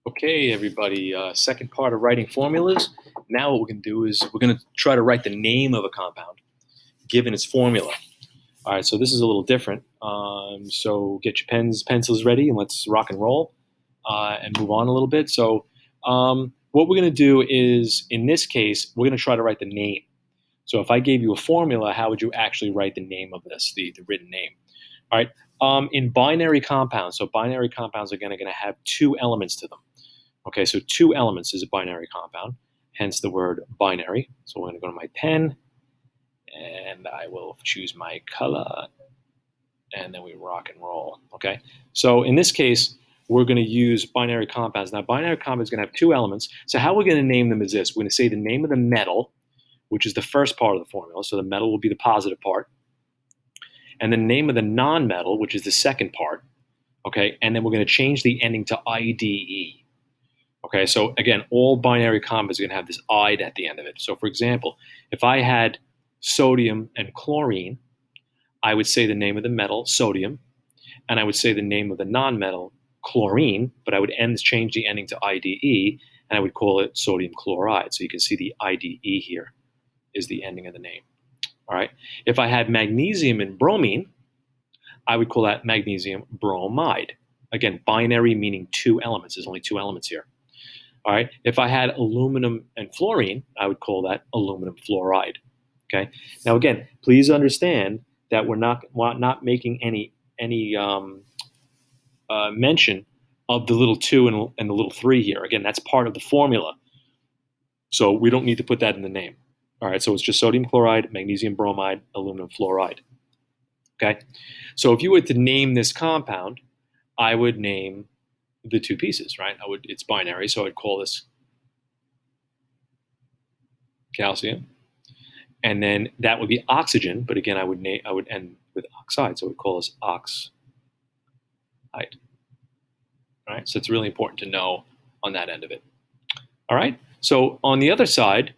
Okay, everybody, second part of writing formulas. Now what we're going to do is we're going to try to write the name of a compound given its formula. All right, so this is a little different. So get your pens, pencils ready, and let's rock and roll and move on a little bit. What we're going to do is, in this case, we're going to try to write the name. So if I gave you a formula, how would you actually write the name of this, the written name? All right. In binary compounds, so binary compounds are going to have two elements to them. Okay, so two elements is a binary compound, hence the word binary. So we're going to go to my pen, and I will choose my color, and then we rock and roll. Okay, so in this case, we're going to use binary compounds. Now, binary compounds are going to have two elements. So how we're going to name them is this. We're going to say the name of the metal, which is the first part of the formula. So the metal will be the positive part. And the name of the non-metal, which is the second part. Okay, and then we're going to change the ending to IDE. Okay, so again, all binary compounds are going to have this "ide" at the end of it. So for example, if I had sodium and chlorine, I would say the name of the metal, sodium, and I would say the name of the non-metal, chlorine, but I would change the ending to IDE, and I would call it sodium chloride. So you can see the IDE here is the ending of the name. All right. If I had magnesium and bromine, I would call that magnesium bromide. Again, binary meaning two elements. There's only two elements here. All right. If I had aluminum and fluorine, I would call that aluminum fluoride. Okay. Now, again, please understand that we're not making any mention of the little two and the little three here. Again, that's part of the formula. So we don't need to put that in the name. All right. So it's just sodium chloride, magnesium bromide, aluminum fluoride. Okay. So if you were to name this compound, I would name the two pieces, right? It's binary, so I'd call this calcium, and then that would be oxygen. But again, I would end with oxide, so we'd call this oxide. All right, so it's really important to know on that end of it. All right, so on the other side,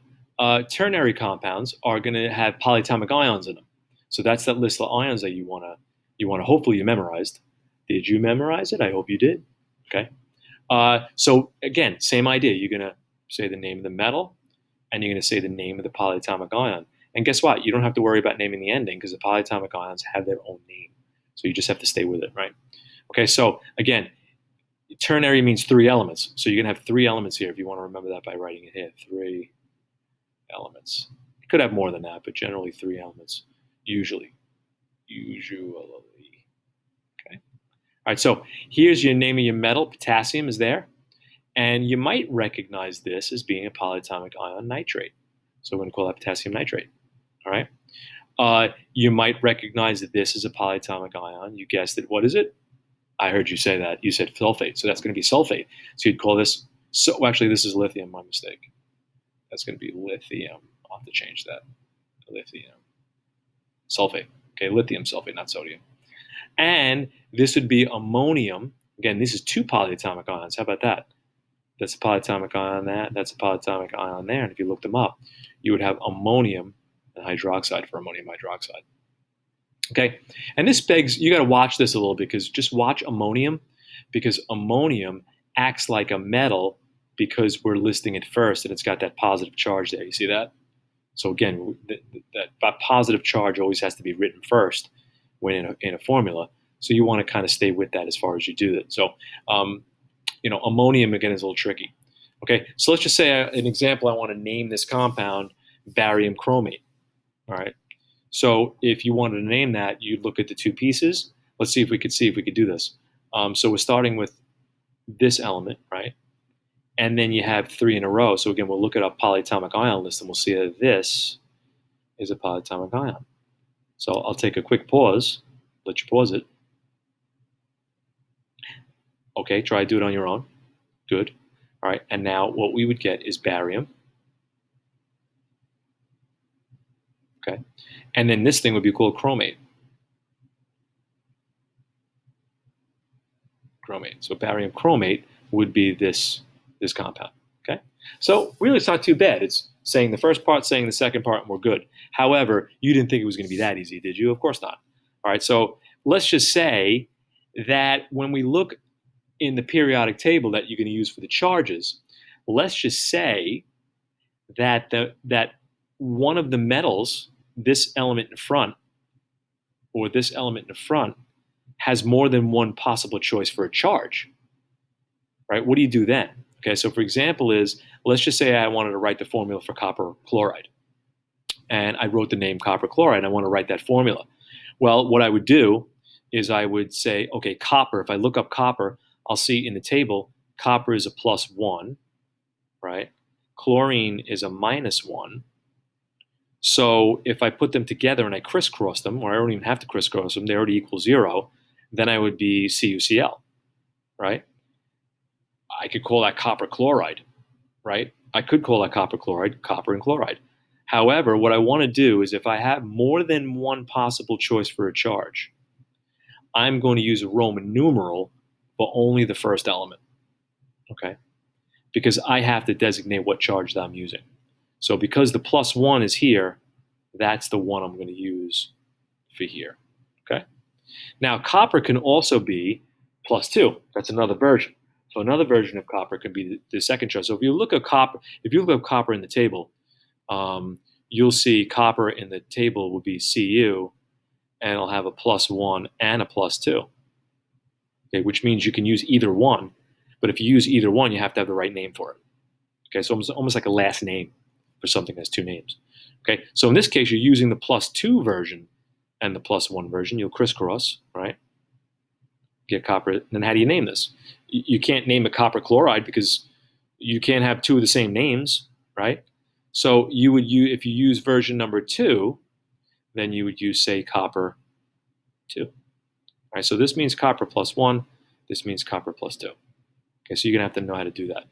ternary compounds are going to have polyatomic ions in them. So that's that list of ions that you want to hopefully you memorized. Did you memorize it? I hope you did. Okay. So again, same idea. You're going to say the name of the metal, and you're going to say the name of the polyatomic ion. And guess what? You don't have to worry about naming the ending because the polyatomic ions have their own name. So you just have to stay with it, right? Okay, so again, ternary means three elements. So you're going to have three elements here if you want to remember that by writing it here. Three elements. You could have more than that, but generally three elements, usually. Okay. All right, so here's your name of your metal. Potassium is there. And you might recognize this as being a polyatomic ion nitrate. So we're going to call that potassium nitrate. All right. You might recognize that this is a polyatomic ion. You guessed it. What is it? I heard you say that. You said sulfate. So that's going to be sulfate. So you'd call this. So actually, this is lithium. My mistake. That's going to be lithium. I'll have to change that. Lithium sulfate. Okay, lithium sulfate, not sodium. And this would be ammonium. Again, this is two polyatomic ions. How about that? That's a polyatomic ion there. That's a polyatomic ion there. And if you look them up, you would have ammonium and hydroxide for ammonium hydroxide. Okay, and this begs, you got to watch this a little bit because just watch ammonium because ammonium acts like a metal because we're listing it first and it's got that positive charge there. You see that? So again, that positive charge always has to be written first when in a formula. So you want to kind of stay with that as far as you do that. So, ammonium again is a little tricky. Okay, so let's just say an example. I want to name this compound barium chromate. All right. So if you wanted to name that, you'd look at the two pieces. Let's see if we could do this. So we're starting with this element, right? And then you have three in a row. So again, we'll look at our polyatomic ion list and we'll see that this is a polyatomic ion. So I'll take a quick pause. Let you pause it. Okay, try to do it on your own. Good. All right, and now what we would get is barium. Okay, and then this thing would be called chromate. Chromate. So barium chromate would be this compound. Okay, so really it's not too bad. It's saying the first part, saying the second part, and we're good. However, you didn't think it was going to be that easy, did you? Of course not. All right, so let's just say that when we look in the periodic table that you're going to use for the charges, let's just say that that one of the metals, this element in front, or this element in front, has more than one possible choice for a charge, right? What do you do then? Okay, so for example let's just say I wanted to write the formula for copper chloride, and I wrote the name copper chloride, and I want to write that formula. Well, what I would do is I would say, okay, copper, if I look up copper, I'll see in the table, copper is a +1, right? Chlorine is a -1. So if I put them together and I crisscross them, or I don't even have to crisscross them, they already equal 0, then I would be CuCl, right? I could call that copper chloride, right? I could call that copper chloride, copper and chloride. However, what I want to do is if I have more than one possible choice for a charge, I'm going to use a Roman numeral for only the first element, okay? Because I have to designate what charge that I'm using. So because the +1 is here, that's the one I'm going to use for here, okay? Now, copper can also be +2. That's another version. So another version of copper can be the second choice. So if you look at copper in the table, you'll see copper in the table will be Cu, and it'll have a +1 and a +2. Okay, which means you can use either one, but if you use either one, you have to have the right name for it. Okay, so almost like a last name for something that has two names. Okay, so in this case, you're using the +2 version and the +1 version. You'll crisscross, right? Get copper. Then how do you name this? You can't name it copper chloride because you can't have two of the same names, right? So you would use, if you use version number 2, then you would use, say, copper 2. All right, so this means copper +1. This means copper +2. Okay, so you're gonna have to know how to do that.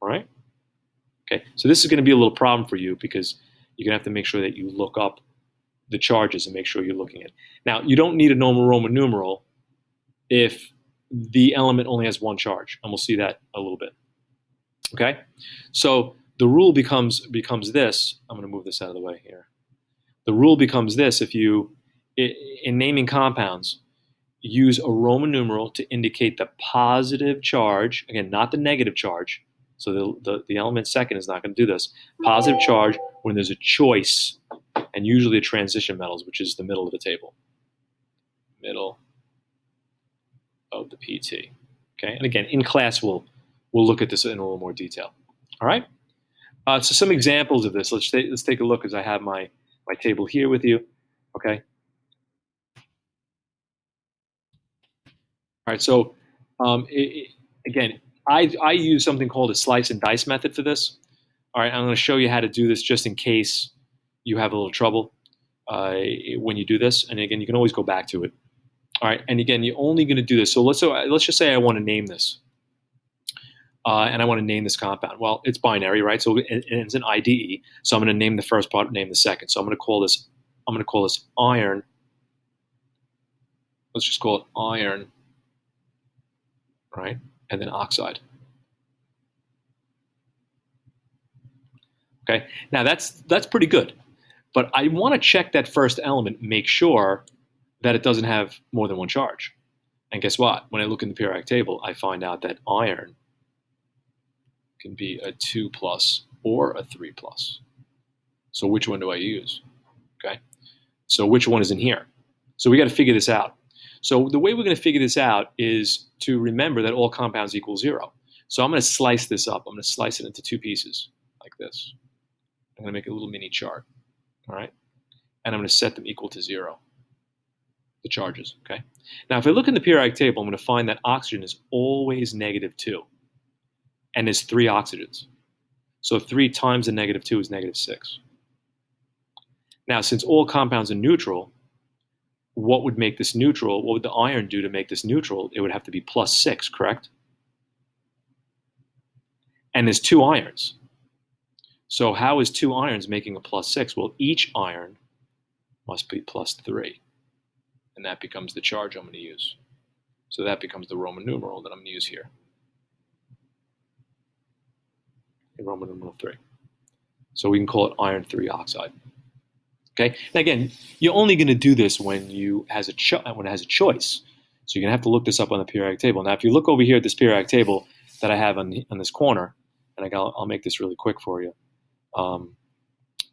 All right. Okay, so this is going to be a little problem for you because you're going to have to make sure that you look up the charges and make sure you're looking at it. Now, you don't need a normal Roman numeral if the element only has one charge, and we'll see that a little bit. Okay, so the rule becomes this. I'm going to move this out of the way here. The rule becomes this: if you, in naming compounds, use a Roman numeral to indicate the positive charge, again, not the negative charge. So the element second is not going to do this. Positive charge when there's a choice, and usually a transition metals, which is the middle of the table. Middle of the PT. Okay, and again, in class we'll look at this in a little more detail. All right. So some examples of this. Let's take a look as I have my table here with you. Okay. All right. So again, I use something called a slice and dice method for this. All right, I'm going to show you how to do this just in case you have a little trouble when you do this. And again, you can always go back to it. All right, and again, you're only going to do this. So let's just say I want to name this, and I want to name this compound. Well, it's binary, right? So it's an IDE. So I'm going to name the first part, name the second. So I'm going to call this iron. Let's just call it iron, right? And then oxide. Okay, now that's pretty good, but I want to check that first element, make sure that it doesn't have more than one charge. And guess what? When I look in the periodic table, I find out that iron can be a 2+ or a 3+. So which one do I use? Okay, so which one is in here? So we got to figure this out. So the way we're going to figure this out is to remember that all compounds equal 0. So I'm going to slice this up. I'm going to slice it into 2 pieces like this. I'm going to make a little mini chart, all right? And I'm going to set them equal to 0, the charges, okay? Now, if I look in the periodic table, I'm going to find that oxygen is always -2, and there's 3 oxygens. So 3 times the -2 is -6. Now, since all compounds are neutral, what would make this neutral? What would the iron do to make this neutral? It would have to be +6, correct? And there's 2 irons. So how is 2 irons making a +6? Well, each iron must be +3. And that becomes the charge I'm going to use. So that becomes the Roman numeral that I'm going to use here. Roman numeral 3. So we can call it iron 3 oxide. Okay. Now again, you're only going to do this when it has a choice. So you're going to have to look this up on the periodic table. Now, if you look over here at this periodic table that I have on this corner, and I'll make this really quick for you,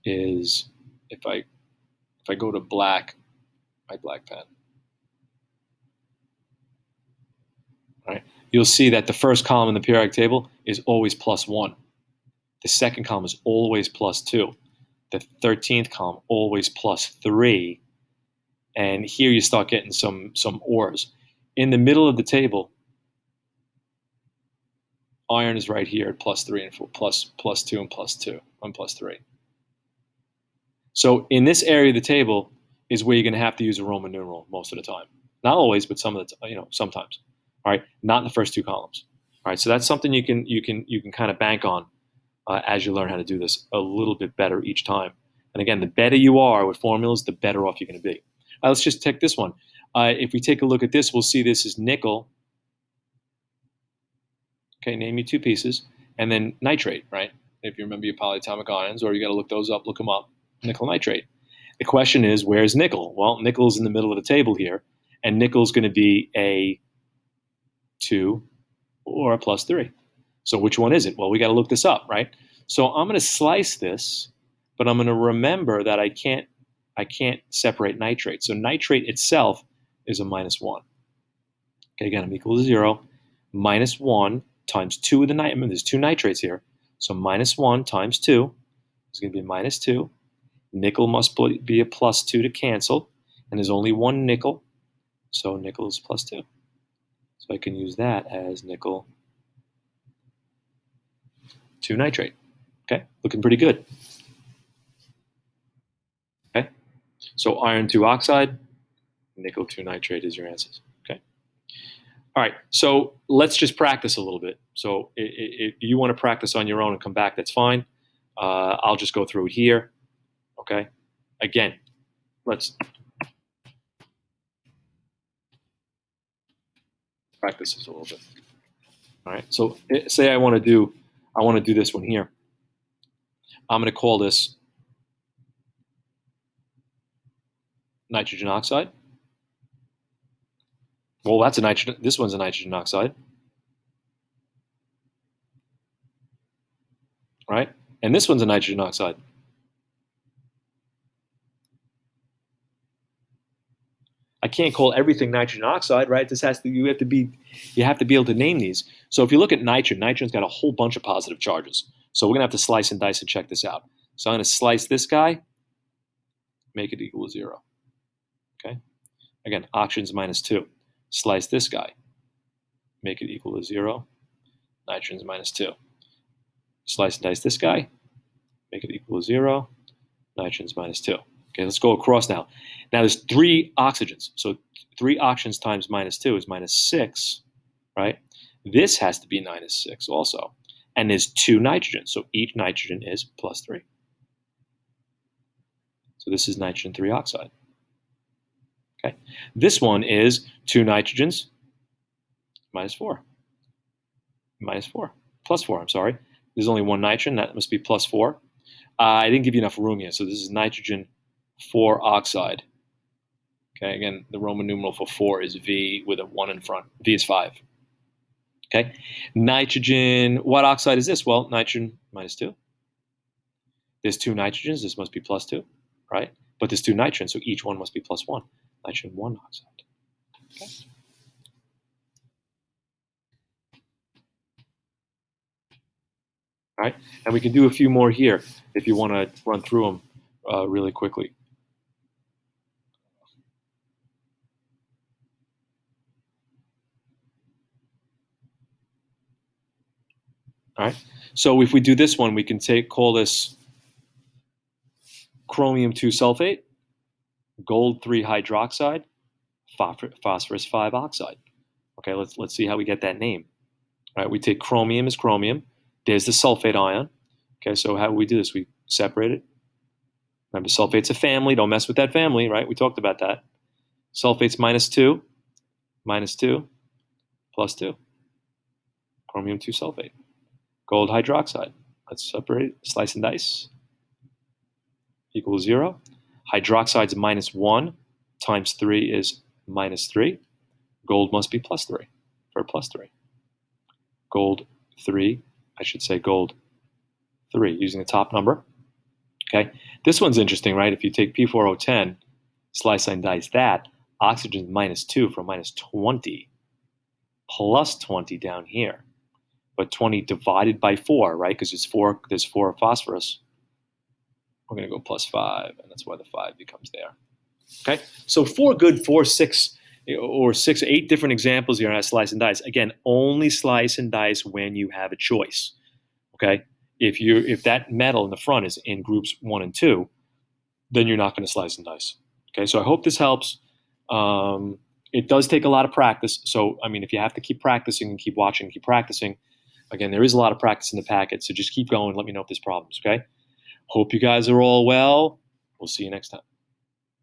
is if I go to black, my black pen, right, you'll see that the first column in the periodic table is always +1. The second column is always +2. The 13th column always +3. And here you start getting some ors. In the middle of the table, iron is right here at +3 and 4, +2 and +2, and +3. So in this area of the table is where you're going to have to use a Roman numeral most of the time. Not always, but sometimes. All right, not in the first two columns. All right, so that's something you can kind of bank on as you learn how to do this a little bit better each time. And again, the better you are with formulas, the better off you're going to be. Let's just take this one. If we take a look at this, we'll see this is nickel. Okay, name you two pieces, and then nitrate, right? If you remember your polyatomic ions, or you got to look those up, look them up. Nickel nitrate. The question is, where's nickel? Well, nickel's in the middle of the table here, and nickel's going to be a 2 or a +3. So which one is it? Well, we got to look this up, right? So I'm going to slice this, but I'm going to remember that I can't separate nitrate. So nitrate itself is a -1. Okay, again, I'm equal to 0. -1 times 2 of the nitrate. There's two nitrates here. So -1 times 2 is going to be -2. Nickel must be a +2 to cancel. And there's only one nickel. So nickel is +2. So I can use that as nickel 2 nitrate. Okay, looking pretty good. Okay, so iron 2 oxide, nickel 2 nitrate is your answers. Okay. All right, so let's just practice a little bit. So if you want to practice on your own and come back, that's fine. I'll just go through it here. Okay. Again, let's practice this a little bit. All right. So say I want to do this one here. I'm going to call this nitrogen oxide. Well, that's a nitrogen. This one's a nitrogen oxide, right? And this one's a nitrogen oxide. I can't call everything nitrogen oxide, right? You have to be able to name these. So if you look at nitrogen, nitrogen's got a whole bunch of positive charges. So we're gonna have to slice and dice and check this out. So I'm gonna slice this guy, make it equal to 0. Okay. Again, oxygen's -2. Slice this guy, make it equal to 0. Nitrogen's -2. Slice and dice this guy, make it equal to 0. Nitrogen's -2. Okay, let's go across now. Now there's 3 oxygens. So 3 oxygens times -2 is -6, right? This has to be -6 also. And there's 2 nitrogens. So each nitrogen is +3. So this is nitrogen 3 oxide. Okay. This one is 2 nitrogens, -4. -4. +4, I'm sorry. There's only 1 nitrogen. That must be +4. I didn't give you enough room here. So this is nitrogen 4 oxide. Okay, again, the Roman numeral for 4 is V with a 1 in front. V is 5. Okay, nitrogen, what oxide is this? Well, nitrogen -2. There's 2 nitrogens, this must be +2, right? But there's 2 nitrogens, so each one must be +1. Nitrogen 1 oxide. Okay. All right, and we can do a few more here if you want to run through them really quickly. All right, so if we do this one, we can call this chromium 2 sulfate, gold 3 hydroxide, phosphorus 5 oxide. Okay, let's see how we get that name. All right, we take chromium as chromium. There's the sulfate ion. Okay, so how do we do this? We separate it. Remember, sulfate's a family. Don't mess with that family, right? We talked about that. Sulfate's -2, -2, +2. Chromium 2 sulfate. Gold hydroxide. Let's separate it. Slice and dice. Equals 0. Hydroxide's -1 times 3 is -3. Gold must be plus 3 for plus 3. Gold 3, I should say gold 3 using the top number. Okay, this one's interesting, right? If you take P4O10, slice and dice that, oxygen is minus 2 from minus 20, plus 20 down here. But 20 divided by 4, right? Because there's 4 phosphorus. We're going to go plus 5, and that's why the 5 becomes there. Okay, so 4 good, 4, 6, or 6, 8 different examples here on slice and dice. Again, only slice and dice when you have a choice. Okay, if that metal in the front is in groups 1 and 2, then you're not going to slice and dice. Okay, so I hope this helps. It does take a lot of practice. So, I mean, if you have to keep practicing and keep watching, keep practicing. Again, there is a lot of practice in the packet, so just keep going. Let me know if there's problems, okay? Hope you guys are all well. We'll see you next time.